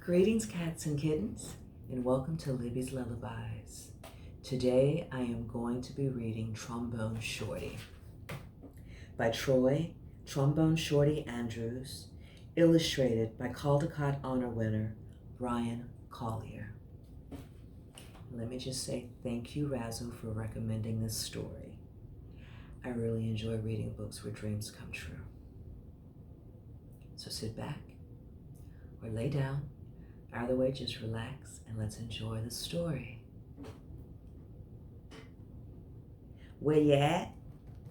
Greetings, cats and kittens, and welcome to Libby's Lullabies. Today I am going to be reading Trombone Shorty by Trombone Shorty Andrews, illustrated by Caldecott Honor winner Brian Collier. Let me just say thank you, Razzle, for recommending this story. I really enjoy reading books where dreams come true. So sit back or lay down. Either way, just relax and let's enjoy the story. Where you at?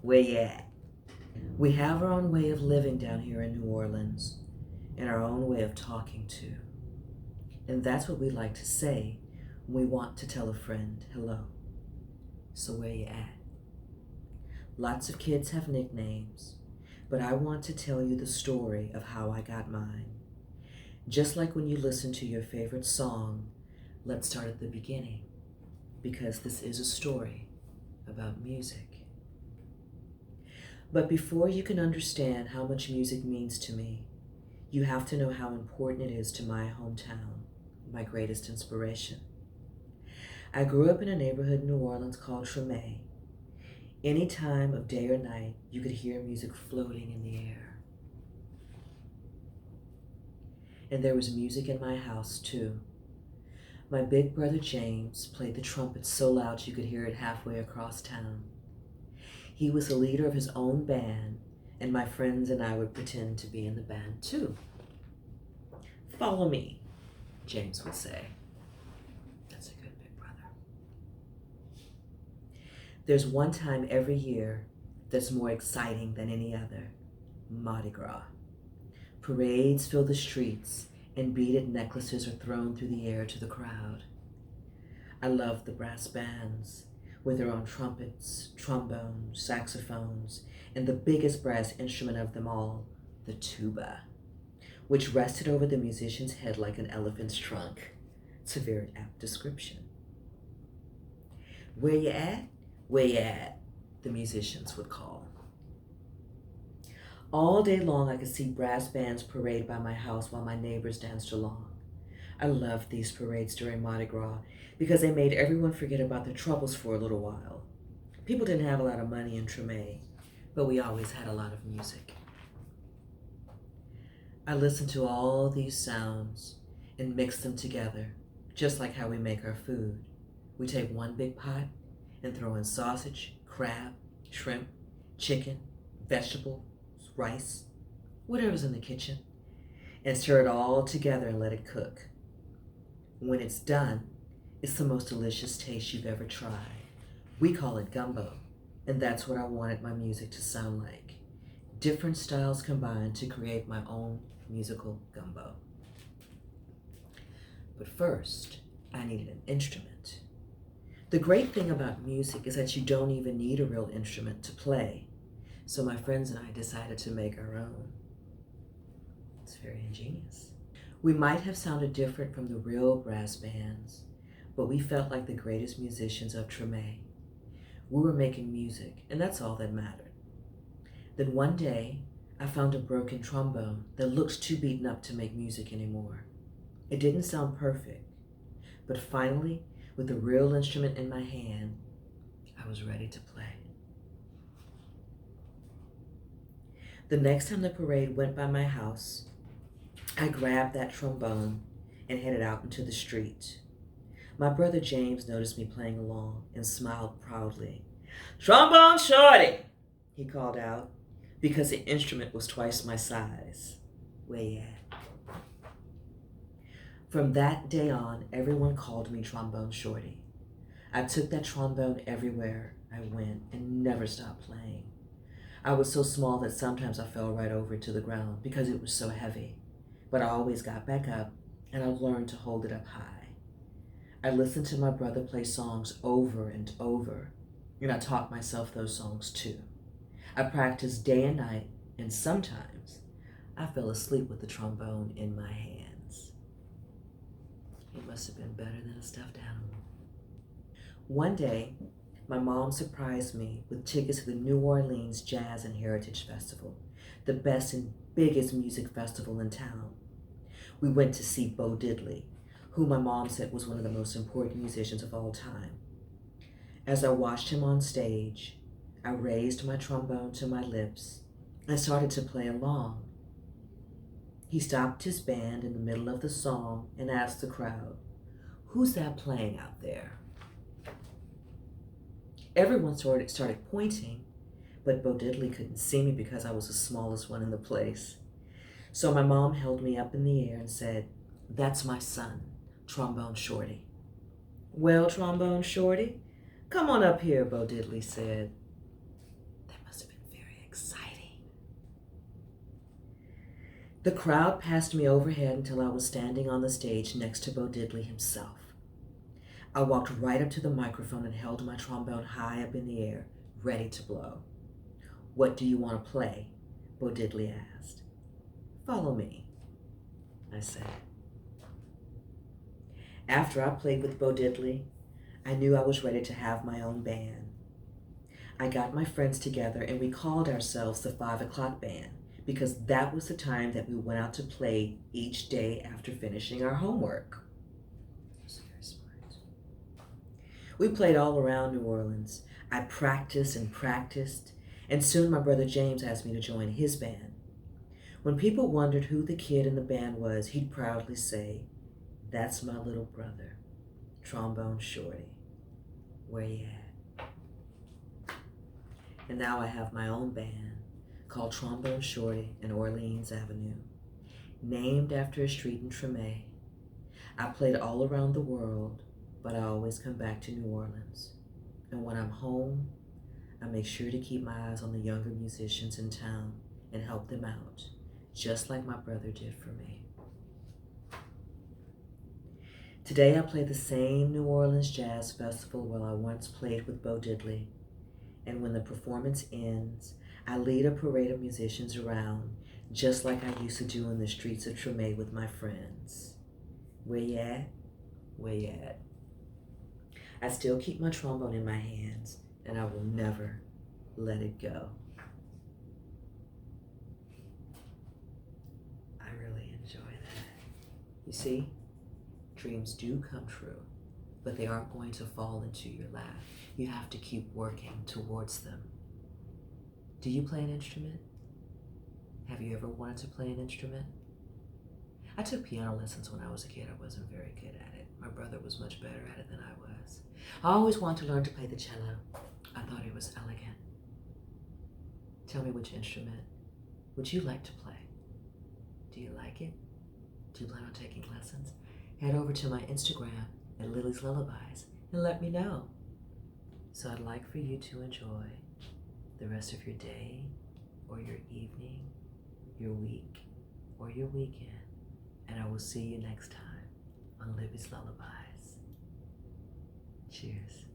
Where you at? We have our own way of living down here in New Orleans and our own way of talking too. And that's what we like to say when we want to tell a friend hello. So where you at? Lots of kids have nicknames, but I want to tell you the story of how I got mine. Just like when you listen to your favorite song, let's start at the beginning, because this is a story about music. But before you can understand how much music means to me, you have to know how important it is to my hometown, my greatest inspiration. I grew up in a neighborhood in New Orleans called Trombone. Any time of day or night, you could hear music floating in the air. And there was music in my house too. My big brother James played the trumpet so loud you could hear it halfway across town. He was the leader of his own band, and my friends and I would pretend to be in the band too. "Follow me," James would say. That's a good big brother. There's one time every year that's more exciting than any other: Mardi Gras. Parades fill the streets and beaded necklaces are thrown through the air to the crowd. I love the brass bands with their own trumpets, trombones, saxophones, and the biggest brass instrument of them all, the tuba, which rested over the musician's head like an elephant's trunk. It's a very apt description. "Where you at? Where you at?" the musicians would call. All day long, I could see brass bands parade by my house while my neighbors danced along. I loved these parades during Mardi Gras because they made everyone forget about their troubles for a little while. People didn't have a lot of money in Treme, but we always had a lot of music. I listened to all these sounds and mixed them together, just like how we make our food. We take one big pot and throw in sausage, crab, shrimp, chicken, vegetable, rice, whatever's in the kitchen, and stir it all together and let it cook. When it's done, it's the most delicious taste you've ever tried. We call it gumbo, and that's what I wanted my music to sound like. Different styles combined to create my own musical gumbo. But first, I needed an instrument. The great thing about music is that you don't even need a real instrument to play. So my friends and I decided to make our own. It's very ingenious. We might have sounded different from the real brass bands, but we felt like the greatest musicians of Treme. We were making music, and that's all that mattered. Then one day, I found a broken trombone that looked too beaten up to make music anymore. It didn't sound perfect, but finally, with the real instrument in my hand, I was ready to play. The next time the parade went by my house, I grabbed that trombone and headed out into the street. My brother James noticed me playing along and smiled proudly. "Trombone Shorty," he called out, because the instrument was twice my size. "Where you at?" From that day on, everyone called me Trombone Shorty. I took that trombone everywhere I went and never stopped playing. I was so small that sometimes I fell right over to the ground because it was so heavy, but I always got back up and I learned to hold it up high. I listened to my brother play songs over and over, and I taught myself those songs too. I practiced day and night, and sometimes I fell asleep with the trombone in my hands. It must have been better than a stuffed animal. One day, my mom surprised me with tickets to the New Orleans Jazz and Heritage Festival, the best and biggest music festival in town. We went to see Bo Diddley, who my mom said was one of the most important musicians of all time. As I watched him on stage, I raised my trombone to my lips and started to play along. He stopped his band in the middle of the song and asked the crowd, "Who's that playing out there?" Everyone started pointing, but Bo Diddley couldn't see me because I was the smallest one in the place. So my mom held me up in the air and said, "That's my son, Trombone Shorty." "Well, Trombone Shorty, come on up here," Bo Diddley said. That must have been very exciting. The crowd passed me overhead until I was standing on the stage next to Bo Diddley himself. I walked right up to the microphone and held my trombone high up in the air, ready to blow. "What do you want to play?" Bo Diddley asked. "Follow me," I said. After I played with Bo Diddley, I knew I was ready to have my own band. I got my friends together and we called ourselves the 5 o'clock band because that was the time that we went out to play each day after finishing our homework. It was very smart. We played all around New Orleans. I practiced and practiced, and soon my brother James asked me to join his band. When people wondered who the kid in the band was, he'd proudly say, "That's my little brother, Trombone Shorty. Where you at?" And now I have my own band called Trombone Shorty in Orleans Avenue, named after a street in Treme. I played all around the world, but I always come back to New Orleans. And when I'm home, I make sure to keep my eyes on the younger musicians in town and help them out, just like my brother did for me. Today I play the same New Orleans Jazz Festival where I once played with Bo Diddley. And when the performance ends, I lead a parade of musicians around, just like I used to do in the streets of Treme with my friends. Where you at? Where you at? I still keep my trombone in my hands, and I will never let it go. I really enjoy that. You see, dreams do come true, but they aren't going to fall into your lap. You have to keep working towards them. Do you play an instrument? Have you ever wanted to play an instrument? I took piano lessons when I was a kid. I wasn't very good at it. My brother was much better at it than I was. I always wanted to learn to play the cello. I thought it was elegant. Tell me, which instrument would you like to play? Do you like it? Do you plan on taking lessons? Head over to my Instagram at Lily's Lullabies and let me know. So I'd like for you to enjoy the rest of your day or your evening, your week, or your weekend. And I will see you next time on Lily's Lullabies. Cheers.